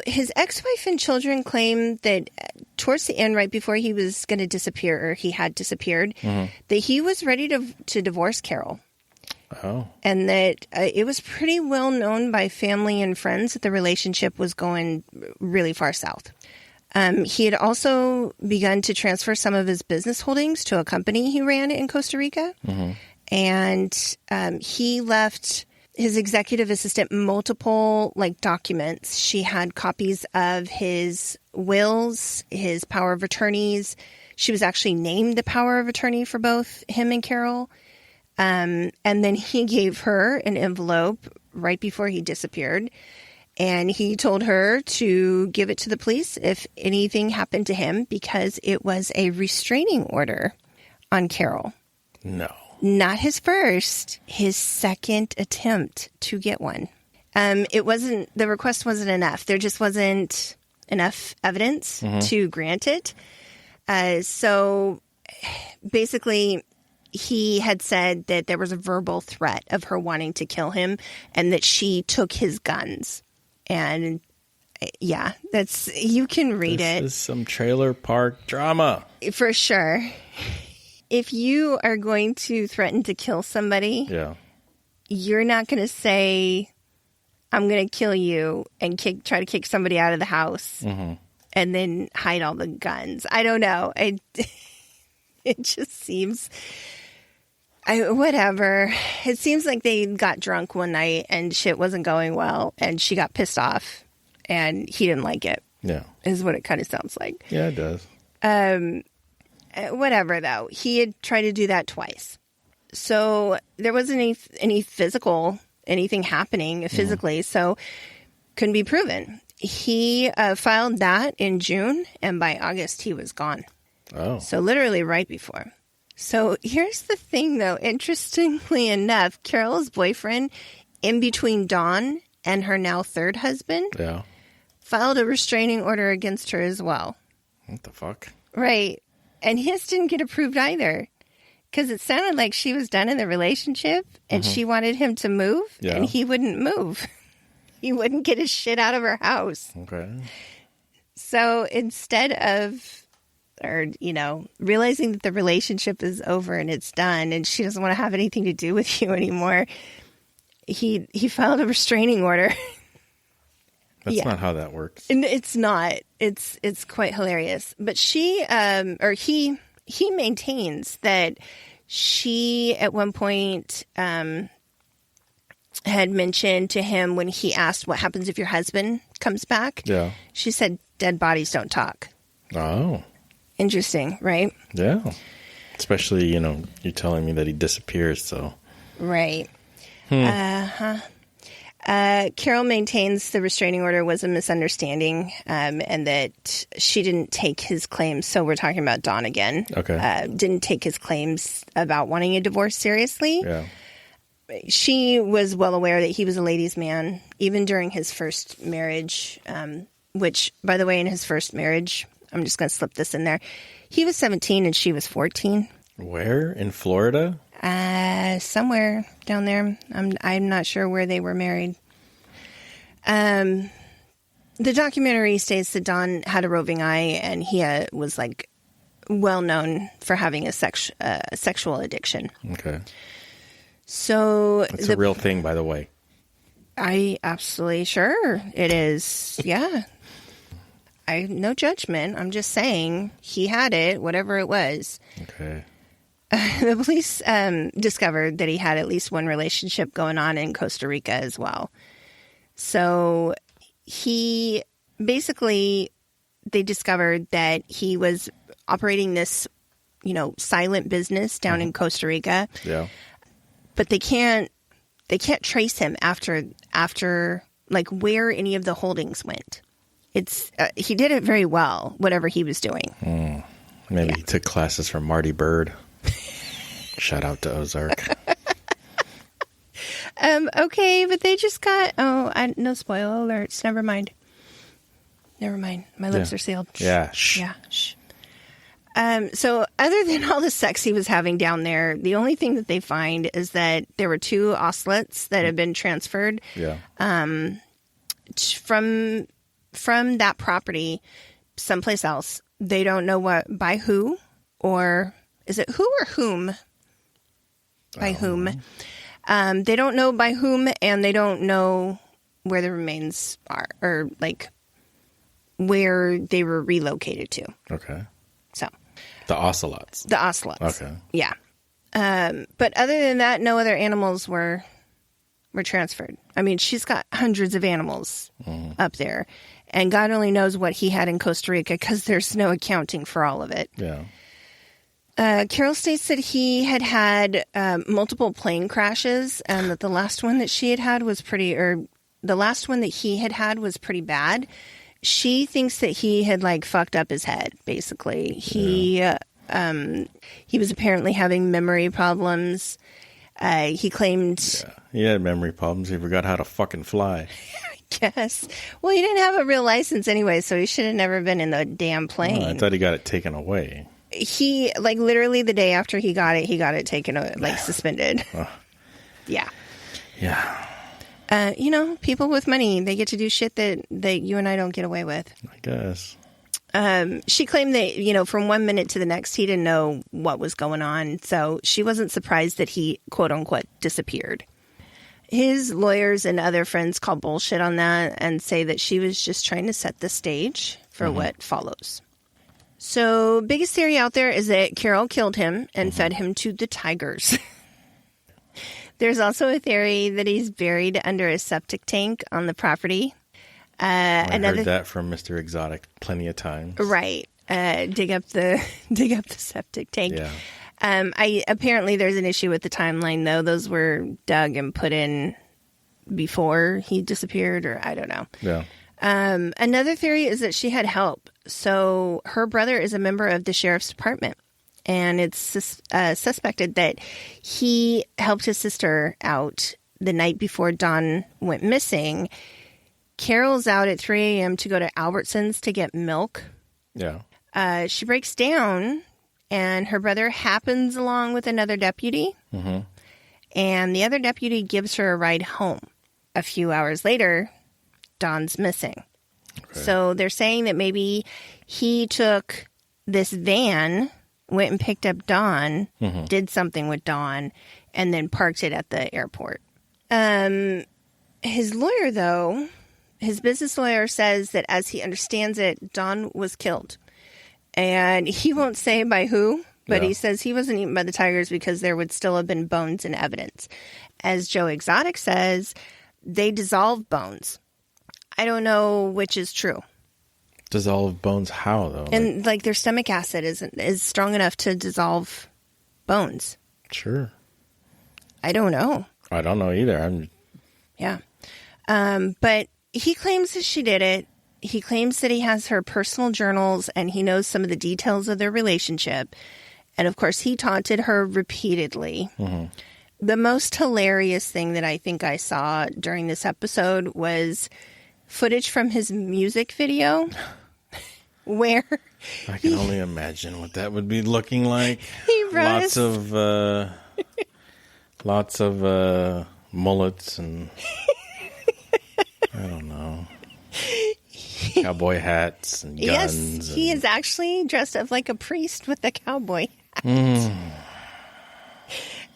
his ex-wife and children claim that towards the end, right before he was going to disappear, or he had disappeared, that he was ready to divorce Carole. Oh. And that it was pretty well known by family and friends that the relationship was going really far south. He had also begun to transfer some of his business holdings to a company he ran in Costa Rica. And he left his executive assistant multiple documents. She had copies of his wills, his power of attorneys. She was actually named the power of attorney for both him and Carole. And then he gave her an envelope right before he disappeared. And he told her to give it to the police if anything happened to him, because it was a restraining order on Carole. No. Not his first, his second attempt to get one. The request wasn't enough. There just wasn't enough evidence to grant it. So basically, he had said that there was a verbal threat of her wanting to kill him and that she took his guns. And yeah, you can read it. This is some trailer park drama. For sure. If you are going to threaten to kill somebody, you're not going to say, I'm going to kill you and try to kick somebody out of the house and then hide all the guns. I don't know. It just seems... whatever. It seems like they got drunk one night and shit wasn't going well and she got pissed off and he didn't like it. Yeah. Is what it kind of sounds like. Yeah, it does. Whatever, though. He had tried to do that twice. So there wasn't anything happening physically, so couldn't be proven. He filed that in June, and by August he was gone. Oh. So literally right before. So here's the thing, though. Interestingly enough, Carole's boyfriend, in between Dawn and her now third husband, filed a restraining order against her as well. What the fuck? Right. And his didn't get approved either, because it sounded like she was done in the relationship and she wanted him to move, and he wouldn't move. He wouldn't get his shit out of her house. Okay. So instead of... realizing that the relationship is over and it's done and she doesn't want to have anything to do with you anymore, he filed a restraining order. That's not how that works. And it's not. It's quite hilarious. But he maintains that she at one point had mentioned to him when he asked what happens if your husband comes back. Yeah. She said, dead bodies don't talk. Oh. Interesting, right? Yeah. Especially, you're telling me that he disappears, so. Right. Carole maintains the restraining order was a misunderstanding, and that she didn't take his claims. So we're talking about Dawn again. Okay. Didn't take his claims about wanting a divorce seriously. Yeah. She was well aware that he was a ladies' man, even during his first marriage, which, by the way, in his first marriage... I'm just going to slip this in there. He was 17 and she was 14. Where? In Florida? Somewhere down there. I'm not sure where they were married. The documentary states that Don had a roving eye and he was well known for having a sexual addiction. Okay. So it's a real thing, by the way. I absolutely sure it is. Yeah. No judgment. I'm just saying he had it, whatever it was. Okay. The police discovered that he had at least one relationship going on in Costa Rica as well. So they discovered that he was operating this, silent business down in Costa Rica. Yeah. But they can't trace him after where any of the holdings went. He did it very well, whatever he was doing. Maybe he took classes from Marty Bird. Shout out to Ozark. Okay, but they just got... no spoiler alerts. Never mind. My lips are sealed. Yeah. Shh. Yeah. Shh. So other than all the sex he was having down there, the only thing that they find is that there were 2 ocelots that had been transferred from from that property someplace else. They don't know by who, or is it who or whom? By whom? They don't know by whom, and they don't know where the remains are, or like where they were relocated to. Okay. So. The ocelots. The ocelots. Okay. Yeah. But other than that, no other animals were transferred. I mean, she's got hundreds of animals up there, and God only knows what he had in Costa Rica because there's no accounting for all of it. Yeah. Carole states that he had multiple plane crashes, and that the last one that he had was pretty bad. She thinks that he had like fucked up his head. Basically, he was apparently having memory problems. He claimed he had memory problems. He forgot how to fucking fly. I guess. Well, he didn't have a real license anyway, so he should have never been in the damn plane. Oh, I thought he got it taken away. He, like, literally the day after he got it taken, like, suspended. Yeah. Yeah. People with money, they get to do shit that you and I don't get away with. I guess. She claimed that, from one minute to the next, he didn't know what was going on. So she wasn't surprised that he, quote unquote, disappeared. His lawyers and other friends call bullshit on that and say that she was just trying to set the stage for what follows. So biggest theory out there is that Carole killed him and fed him to the tigers. There's also a theory that he's buried under a septic tank on the property. I heard that from Mr. Exotic plenty of times. Right. Dig up the septic tank. Yeah. Apparently there's an issue with the timeline though. Those were dug and put in before he disappeared, or I don't know. Yeah. Another theory is that she had help. So her brother is a member of the sheriff's department, and it's suspected that he helped his sister out the night before Dawn went missing. Carole's out at 3 a.m. to go to Albertsons to get milk. Yeah. She breaks down, and her brother happens along with another deputy. Mm-hmm. And the other deputy gives her a ride home. A few hours later, Dawn's missing. Okay. So they're saying that maybe he took this van, went and picked up Dawn, did something with Dawn, and then parked it at the airport. His lawyer, though, his business lawyer says that as he understands it, Dawn was killed. And he won't say by who, but he says he wasn't eaten by the tigers because there would still have been bones and evidence. As Joe Exotic says, they dissolve bones. I don't know which is true. Dissolve bones how, though? And like their stomach acid is strong enough to dissolve bones. Sure. I don't know. I don't know either. Yeah. But he claims that she did it. He claims that he has her personal journals and he knows some of the details of their relationship. And of course, he taunted her repeatedly. Mm-hmm. The most hilarious thing that I think I saw during this episode was footage from his music video where I can only imagine what that would be looking like. He wrote lots of mullets and I don't know, cowboy hats and guns. Yes, he is actually dressed up like a priest with a cowboy hat.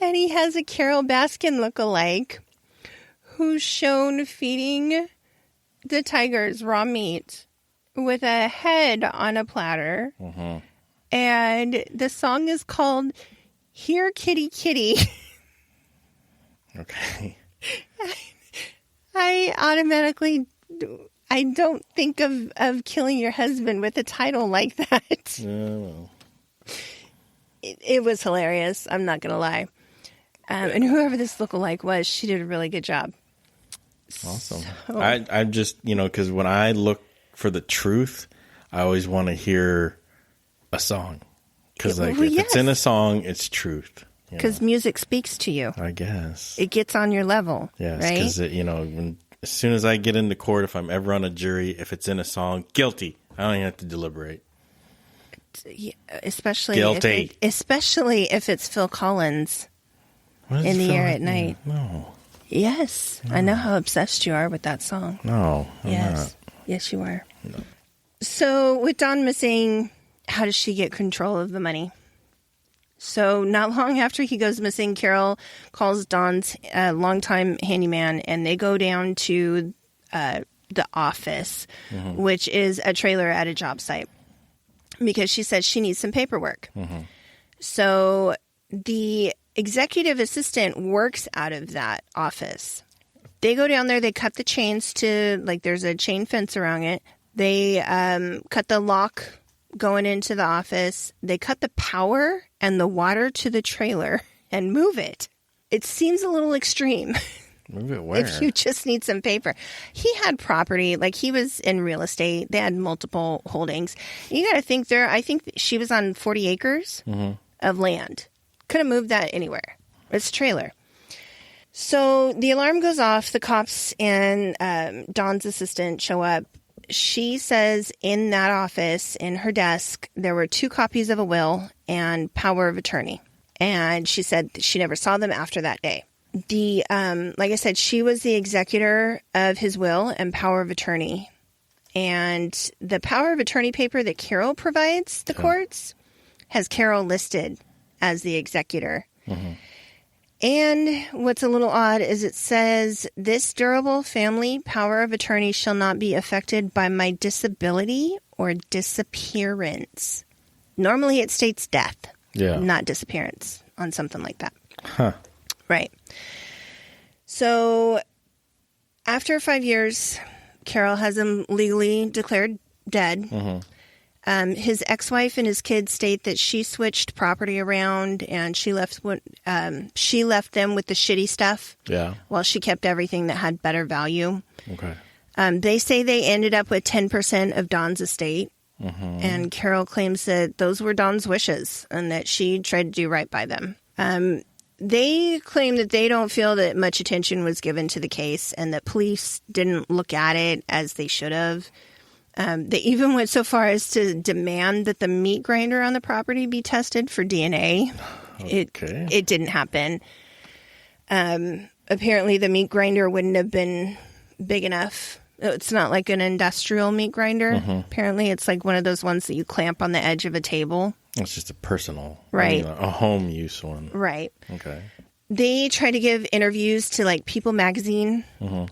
And he has a Carole Baskin look-alike who's shown feeding the tigers raw meat with a head on a platter. Mm-hmm. And the song is called Here Kitty Kitty. Okay. I don't think of killing your husband with a title like that. Oh. It was hilarious. I'm not going to lie. And whoever this lookalike was, she did a really good job. Awesome. So. I just, because when I look for the truth, I always want to hear a song. Because if it's in a song, it's truth. Because music speaks to you. I guess. It gets on your level. Yes, right? Because, as soon as I get into court, if I'm ever on a jury, if it's in a song, guilty. I don't even have to deliberate. Yeah, especially guilty. Especially if it's Phil Collins in the air at night. No. Yes. No. I know how obsessed you are with that song. No. I'm not. Yes, you are. No. So with Dawn missing, how does she get control of the money? So not long after he goes missing, Carole calls Dawn's longtime handyman, and they go down to the office, which is a trailer at a job site, because she says she needs some paperwork. So the executive assistant works out of that office. They go down there, they cut the chains to, like, there's a chain fence around it. They cut the lock going into the office. They cut the power and the water to the trailer and move it. It seems a little extreme. Move it where? If you just need some paper. He had property, like he was in real estate. They had multiple holdings. You got to think I think she was on 40 acres of land. Could have moved that anywhere. It's a trailer. So the alarm goes off. The cops and Dawn's assistant show up. She says in that office, in her desk, there were 2 copies of a will and power of attorney. And she said she never saw them after that day. Like I said, she was the executor of his will and power of attorney. And the power of attorney paper that Carole provides the courts has Carole listed as the executor. And what's a little odd is it says, this durable family power of attorney shall not be affected by my disability or disappearance. Normally it states death, not disappearance on something like that. Right. So after 5 years, Carole has him legally declared dead. His ex-wife and his kids state that she switched property around and she left them with the shitty stuff. While she kept everything that had better value. They say they ended up with 10% of Dawn's estate. And Carole claims that those were Dawn's wishes and that she tried to do right by them. They claim that they don't feel that much attention was given to the case and that police didn't look at it as they should have. They even went so far as to demand that the meat grinder on the property be tested for DNA. It didn't happen. Apparently, the meat grinder wouldn't have been big enough. It's not like an industrial meat grinder. Apparently, it's like one of those ones that you clamp on the edge of a table. It's just a personal, right? A home use one, right? Okay. They tried to give interviews to like People magazine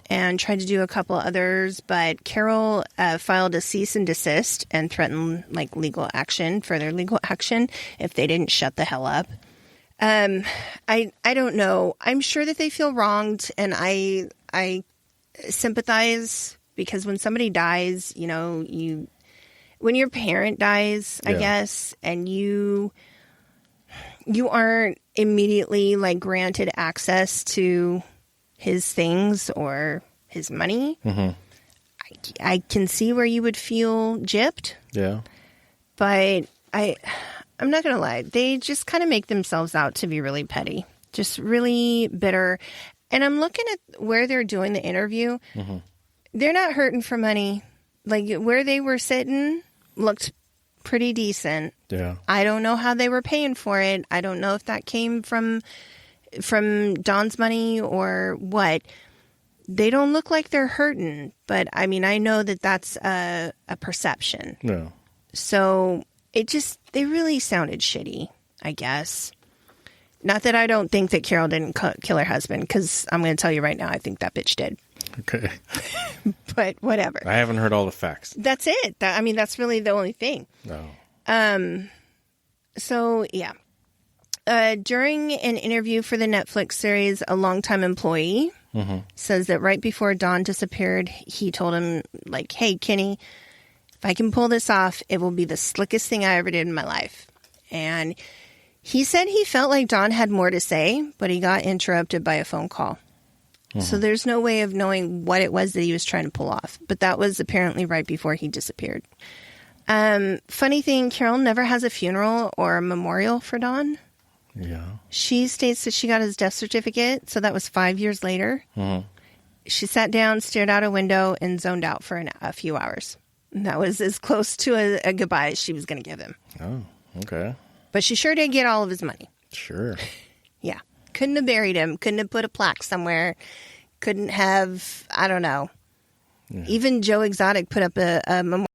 and tried to do a couple others, but Carole filed a cease and desist and threatened like further legal action if they didn't shut the hell up. I don't know. I'm sure that they feel wronged, and I sympathize because when somebody dies, when your parent dies, I guess, and you aren't immediately like granted access to his things or his money. I can see where you would feel gypped. But I'm not gonna lie, they just kind of make themselves out to be really petty, just really bitter. And I'm looking at where they're doing the interview. They're not hurting for money. Like where they were sitting looked pretty decent. I don't know how they were paying for it. I don't know if that came from Dawn's money or what. They don't look like they're hurting, but I mean, I know that that's a perception. So they really sounded shitty, I guess. Not that I don't think that Carole didn't kill her husband, because I'm going to tell you right now, I think that bitch did. Okay. But whatever. I haven't heard all the facts. That's it. That's really the only thing. No. So, yeah. During an interview for the Netflix series, a longtime employee says that right before Dawn disappeared, he told him, like, hey, Kenny, if I can pull this off, it will be the slickest thing I ever did in my life. And he said he felt like Dawn had more to say, but he got interrupted by a phone call. So there's no way of knowing what it was that he was trying to pull off. But that was apparently right before he disappeared. Funny thing, Carole never has a funeral or a memorial for Dawn. She states that she got his death certificate, so that was 5 years later. She sat down, stared out a window, and zoned out for a few hours. And that was as close to a goodbye as she was going to give him. Oh, okay. But she sure did get all of his money. Sure. Yeah. Couldn't have buried him. Couldn't have put a plaque somewhere. Couldn't have, I don't know. Even Joe Exotic put up a memorial